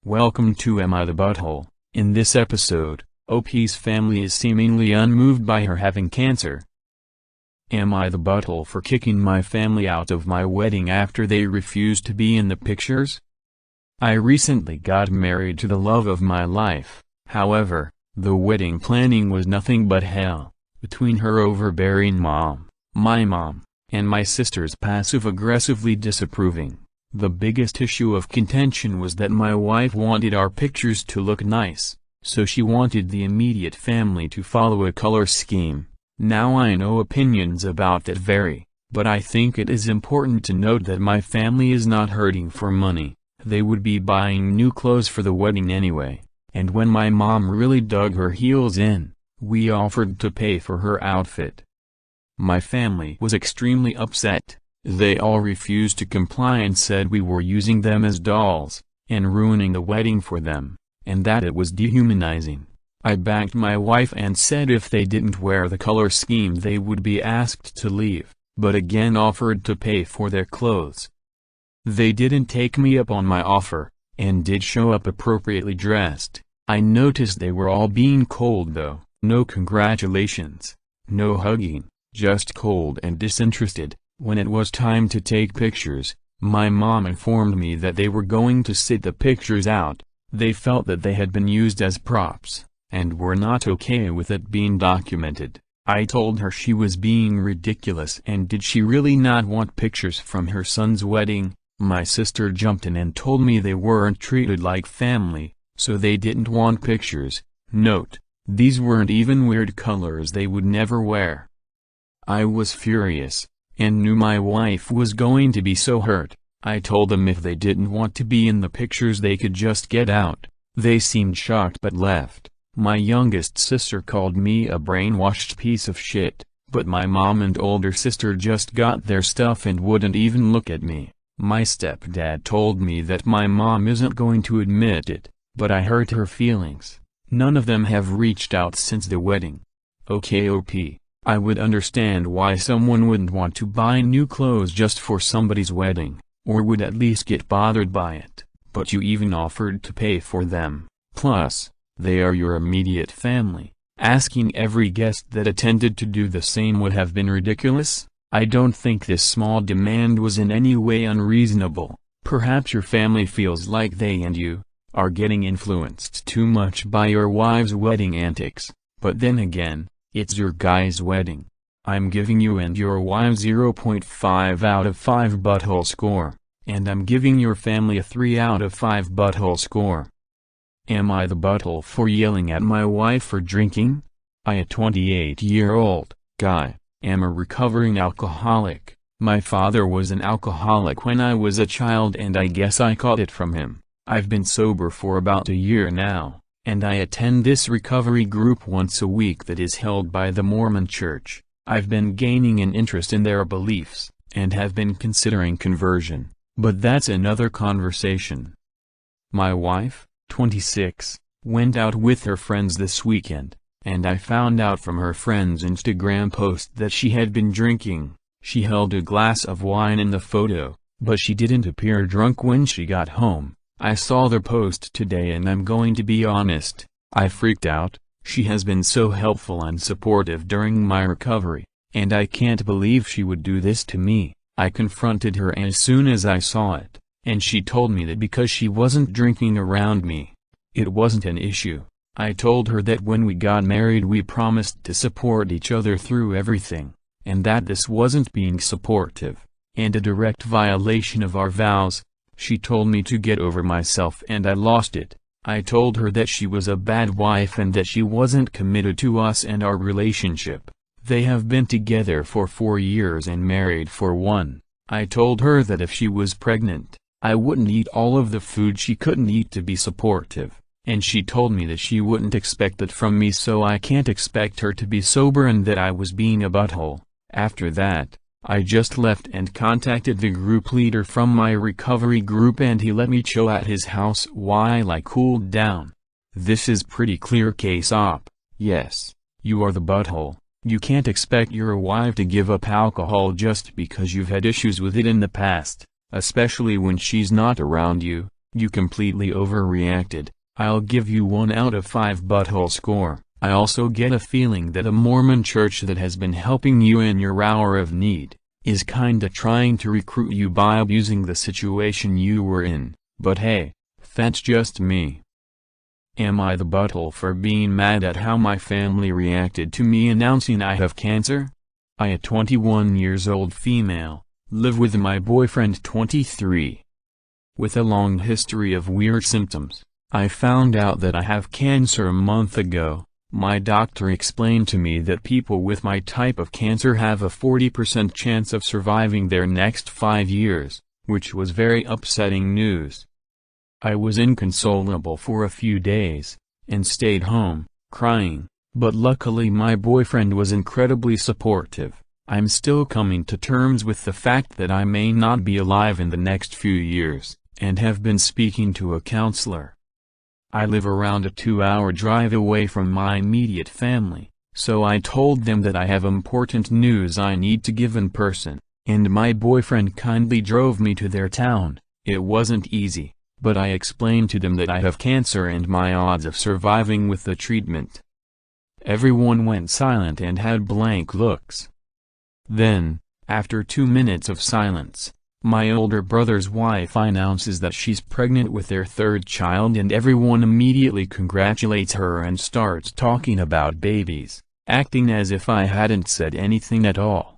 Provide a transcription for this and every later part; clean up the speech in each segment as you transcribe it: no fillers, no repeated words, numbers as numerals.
Welcome to Am I the Butthole? In this episode, OP's family is seemingly unmoved by her having cancer. Am I the butthole for kicking my family out of my wedding after they refused to be in the pictures? I recently got married to the love of my life. However, the wedding planning was nothing but hell. Between her overbearing mom, my mom, and my sisters passive-aggressively disapproving, the biggest issue of contention was that my wife wanted our pictures to look nice, so she wanted the immediate family to follow a color scheme. Now I know opinions about that vary, but I think it is important to note that my family is not hurting for money. They would be buying new clothes for the wedding anyway, and when my mom really dug her heels in, we offered to pay for her outfit. My family was extremely upset. They all refused to comply and said we were using them as dolls, and ruining the wedding for them, and that it was dehumanizing. I backed my wife and said if they didn't wear the color scheme they would be asked to leave, but again offered to pay for their clothes. They didn't take me up on my offer, and did show up appropriately dressed. I noticed they were all being cold though. No congratulations, no hugging, just cold and disinterested. When it was time to take pictures, my mom informed me that they were going to sit the pictures out. They felt that they had been used as props, and were not okay with it being documented. I told her she was being ridiculous, and did she really not want pictures from her son's wedding? My sister jumped in and told me they weren't treated like family, so they didn't want pictures. Note, these weren't even weird colors they would never wear. I was furious, and knew my wife was going to be so hurt. I told them if they didn't want to be in the pictures they could just get out. They seemed shocked but left. My youngest sister called me a brainwashed piece of shit, but my mom and older sister just got their stuff and wouldn't even look at me. My stepdad told me that my mom isn't going to admit it, but I hurt her feelings. None of them have reached out since the wedding. Okay OP. I would understand why someone wouldn't want to buy new clothes just for somebody's wedding, or would at least get bothered by it, but you even offered to pay for them. Plus, they are your immediate family. Asking every guest that attended to do the same would have been ridiculous. I don't think this small demand was in any way unreasonable. Perhaps your family feels like they and you are getting influenced too much by your wife's wedding antics, but then again, it's your guy's wedding. I'm giving you and your wife 0.5 out of 5 butthole score, and I'm giving your family a 3 out of 5 butthole score. Am I the butthole for yelling at my wife for drinking? I, a 28-year-old guy, am a recovering alcoholic. My father was an alcoholic when I was a child and I guess I caught it from him. I've been sober for about a year now, and I attend this recovery group once a week that is held by the Mormon Church. I've been gaining an interest in their beliefs, and have been considering conversion, but that's another conversation. My wife, 26, went out with her friends this weekend, and I found out from her friend's Instagram post that she had been drinking. She held a glass of wine in the photo, but she didn't appear drunk when she got home. I saw the post today and I'm going to be honest, I freaked out. She has been so helpful and supportive during my recovery, and I can't believe she would do this to me. I confronted her as soon as I saw it, and she told me that because she wasn't drinking around me, it wasn't an issue. I told her that when we got married we promised to support each other through everything, and that this wasn't being supportive, and a direct violation of our vows. She told me to get over myself and I lost it. I told her that she was a bad wife and that she wasn't committed to us and our relationship. They have been together for 4 years and married for 1. I told her that if she was pregnant, I wouldn't eat all of the food she couldn't eat to be supportive, and she told me that she wouldn't expect that from me, so I can't expect her to be sober, and that I was being a butthole. After that, I just left and contacted the group leader from my recovery group and he let me chill at his house while I cooled down. This is pretty clear case op. Yes, you are the butthole. You can't expect your wife to give up alcohol just because you've had issues with it in the past, especially when she's not around you. You completely overreacted. I'll give you 1 out of 5 butthole score. I also get a feeling that a Mormon church that has been helping you in your hour of need is kinda trying to recruit you by abusing the situation you were in, but hey, that's just me. Am I the butthole for being mad at how my family reacted to me announcing I have cancer? I, a 21 years old female, live with my boyfriend 23. With a long history of weird symptoms, I found out that I have cancer a month ago. My doctor explained to me that people with my type of cancer have a 40% chance of surviving their next 5 years, which was very upsetting news. I was inconsolable for a few days, and stayed home, crying, but luckily my boyfriend was incredibly supportive. I'm still coming to terms with the fact that I may not be alive in the next few years, and have been speaking to a counselor. I live around a 2-hour drive away from my immediate family, so I told them that I have important news I need to give in person, and my boyfriend kindly drove me to their town. It wasn't easy, but I explained to them that I have cancer and my odds of surviving with the treatment. Everyone went silent and had blank looks. Then, after 2 minutes of silence, my older brother's wife announces that she's pregnant with their 3rd child, and everyone immediately congratulates her and starts talking about babies, acting as if I hadn't said anything at all.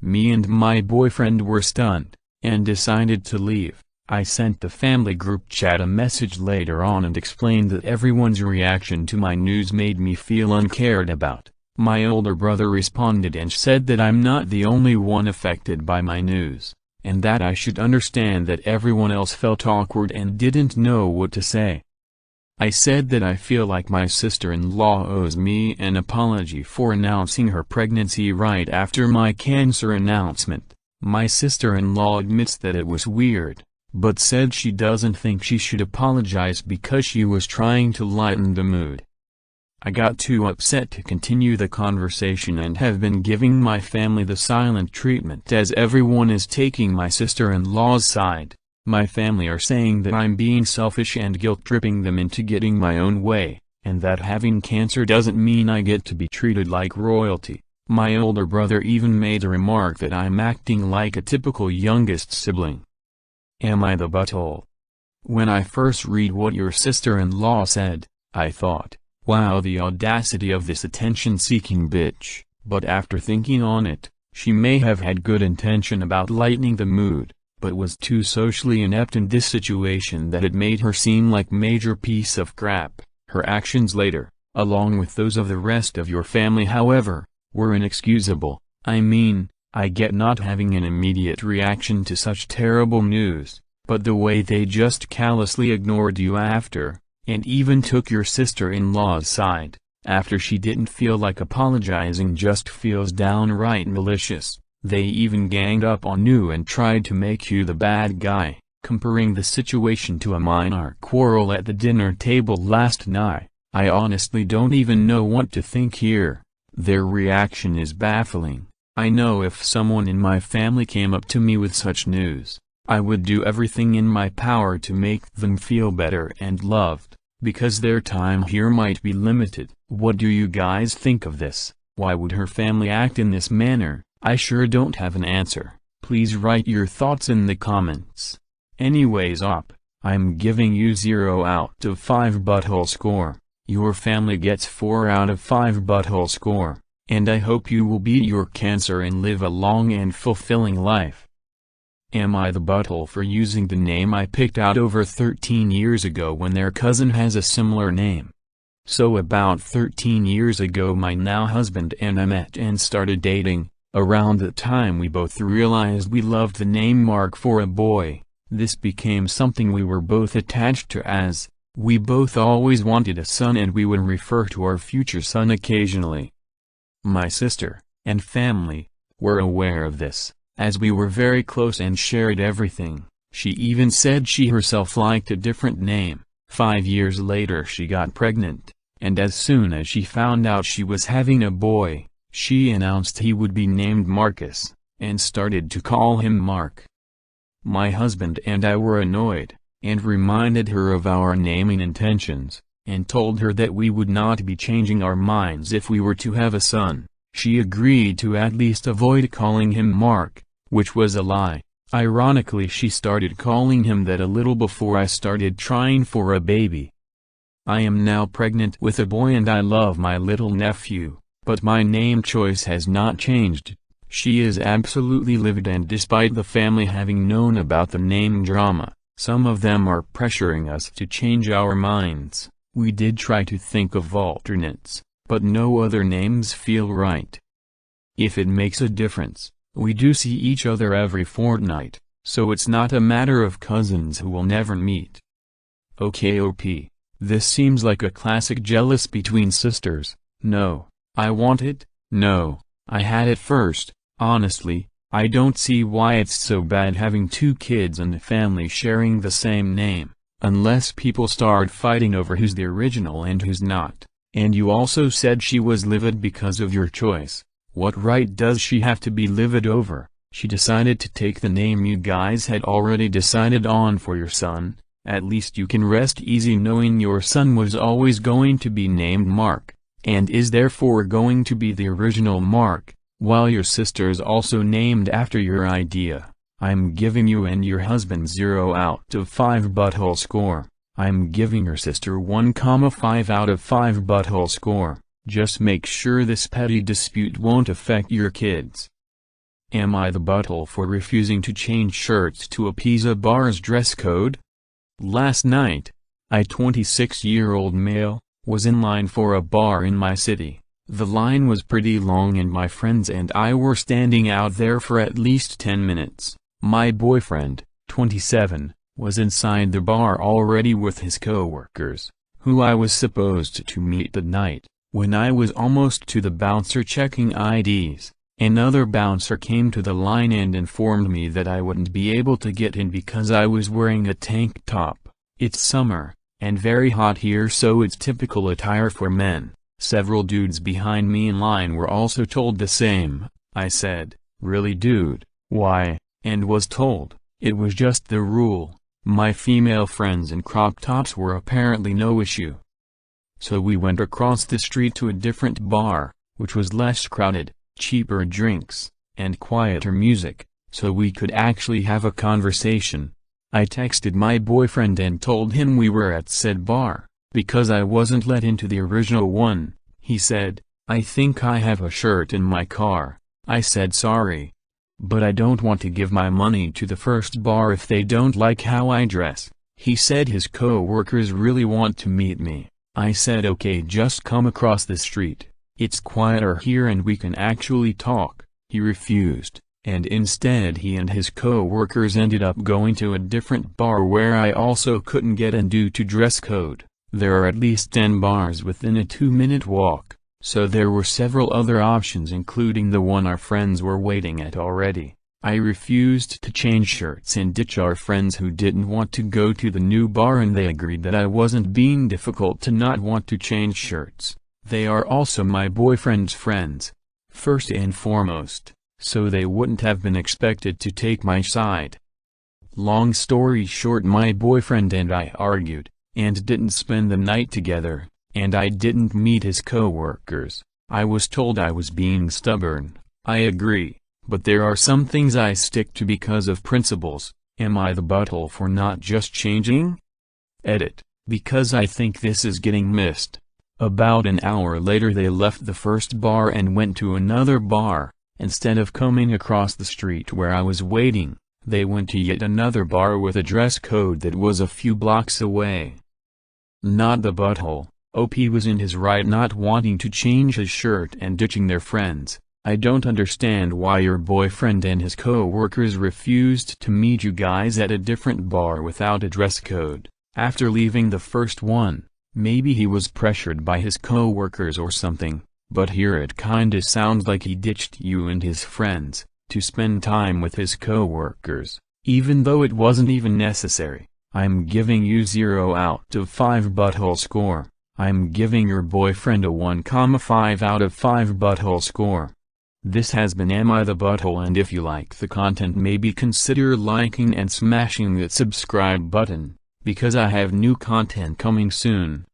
Me and my boyfriend were stunned, and decided to leave. I sent the family group chat a message later on and explained that everyone's reaction to my news made me feel uncared about. My older brother responded and said that I'm not the only one affected by my news, and that I should understand that everyone else felt awkward and didn't know what to say. I said that I feel like my sister-in-law owes me an apology for announcing her pregnancy right after my cancer announcement. My sister-in-law admits that it was weird, but said she doesn't think she should apologize because she was trying to lighten the mood. I got too upset to continue the conversation and have been giving my family the silent treatment as everyone is taking my sister-in-law's side. My family are saying that I'm being selfish and guilt-tripping them into getting my own way, and that having cancer doesn't mean I get to be treated like royalty. My older brother even made a remark that I'm acting like a typical youngest sibling. Am I the butthole? When I first read what your sister-in-law said, I thought, wow, the audacity of this attention-seeking bitch, but after thinking on it, she may have had good intention about lightening the mood, but was too socially inept in this situation that it made her seem like major piece of crap. Her actions later, along with those of the rest of your family however, were inexcusable. I mean, I get not having an immediate reaction to such terrible news, but the way they just callously ignored you after, and even took your sister-in-law's side, after she didn't feel like apologizing just feels downright malicious. They even ganged up on you and tried to make you the bad guy, comparing the situation to a minor quarrel at the dinner table last night. I honestly don't even know what to think here. Their reaction is baffling. I know if someone in my family came up to me with such news, I would do everything in my power to make them feel better and loved, because their time here might be limited. What do you guys think of this? Why would her family act in this manner? I sure don't have an answer. Please write your thoughts in the comments. Anyways I'm giving you 0 out of 5 butthole score. Your family gets 4 out of 5 butthole score, and I hope you will beat your cancer and live a long and fulfilling life. Am I the butthole for using the name I picked out over 13 years ago when their cousin has a similar name? So about 13 years ago my now husband and I met and started dating. Around the time we both realized we loved the name Mark for a boy. This became something we were both attached to, as we both always wanted a son and we would refer to our future son occasionally. My sister and family were aware of this, as we were very close and shared everything. She even said she herself liked a different name. 5 years later she got pregnant, and as soon as she found out she was having a boy, she announced he would be named Marcus, and started to call him Mark. My husband and I were annoyed, and reminded her of our naming intentions, and told her that we would not be changing our minds if we were to have a son. She agreed to at least avoid calling him Mark, which was a lie. Ironically, she started calling him that a little before I started trying for a baby. I am now pregnant with a boy and I love my little nephew, but my name choice has not changed. She is absolutely livid, and despite the family having known about the name drama, some of them are pressuring us to change our minds. We did try to think of alternates, but no other names feel right. If it makes a difference, we do see each other every fortnight, so it's not a matter of cousins who will never meet. Okay OP, this seems like a classic jealous between sisters. No, I want it, no, I had it first. Honestly, I don't see why it's so bad having two kids in the family sharing the same name, unless people start fighting over who's the original and who's not. And you also said she was livid because of your choice. What right does she have to be livid over? She decided to take the name you guys had already decided on for your son. At least you can rest easy knowing your son was always going to be named Mark, and is therefore going to be the original Mark, while your sister's also named after your idea. I'm giving you and your husband 0 out of 5 butthole score. I'm giving your sister 1,5 out of 5 butthole score. Just make sure this petty dispute won't affect your kids. Am I the butthole for refusing to change shirts to appease a bar's dress code? Last night, I, 26-year-old male, was in line for a bar in my city. The line was pretty long and my friends and I were standing out there for at least 10 minutes. My boyfriend, 27, was inside the bar already with his co-workers, who I was supposed to meet that night. When I was almost to the bouncer checking IDs, another bouncer came to the line and informed me that I wouldn't be able to get in because I was wearing a tank top. It's summer, and very hot here, so it's typical attire for men. Several dudes behind me in line were also told the same. I said, "Really dude, why?" and was told, it was just the rule. My female friends in crop tops were apparently no issue. So we went across the street to a different bar, which was less crowded, cheaper drinks, and quieter music, so we could actually have a conversation. I texted my boyfriend and told him we were at said bar, because I wasn't let into the original one. He said, "I think I have a shirt in my car." I said sorry, but I don't want to give my money to the first bar if they don't like how I dress. He said his co-workers really want to meet me. I said okay, just come across the street, it's quieter here and we can actually talk. He refused, and instead he and his co-workers ended up going to a different bar where I also couldn't get in due to dress code. There are at least 10 bars within a 2-minute walk, so there were several other options including the one our friends were waiting at already. I refused to change shirts and ditch our friends who didn't want to go to the new bar, and they agreed that I wasn't being difficult to not want to change shirts. They are also my boyfriend's friends, first and foremost, so they wouldn't have been expected to take my side. Long story short, my boyfriend and I argued, and didn't spend the night together, and I didn't meet his co-workers. I was told I was being stubborn. I agree. But there are some things I stick to because of principles. Am I the butthole for not just changing? Edit. Because I think this is getting missed. About an hour later they left the first bar and went to another bar. Instead of coming across the street where I was waiting, they went to yet another bar with a dress code that was a few blocks away. Not the butthole. OP was in his right not wanting to change his shirt and ditching their friends. I don't understand why your boyfriend and his co-workers refused to meet you guys at a different bar without a dress code. After leaving the first one, maybe he was pressured by his co-workers or something, but here it kinda sounds like he ditched you and his friends to spend time with his co-workers, even though it wasn't even necessary. I'm giving you 0 out of 5 butthole score. I'm giving your boyfriend a 1,5 out of 5 butthole score. This has been Am I the Butthole, and if you like the content, maybe consider liking and smashing that subscribe button. because I have new content coming soon.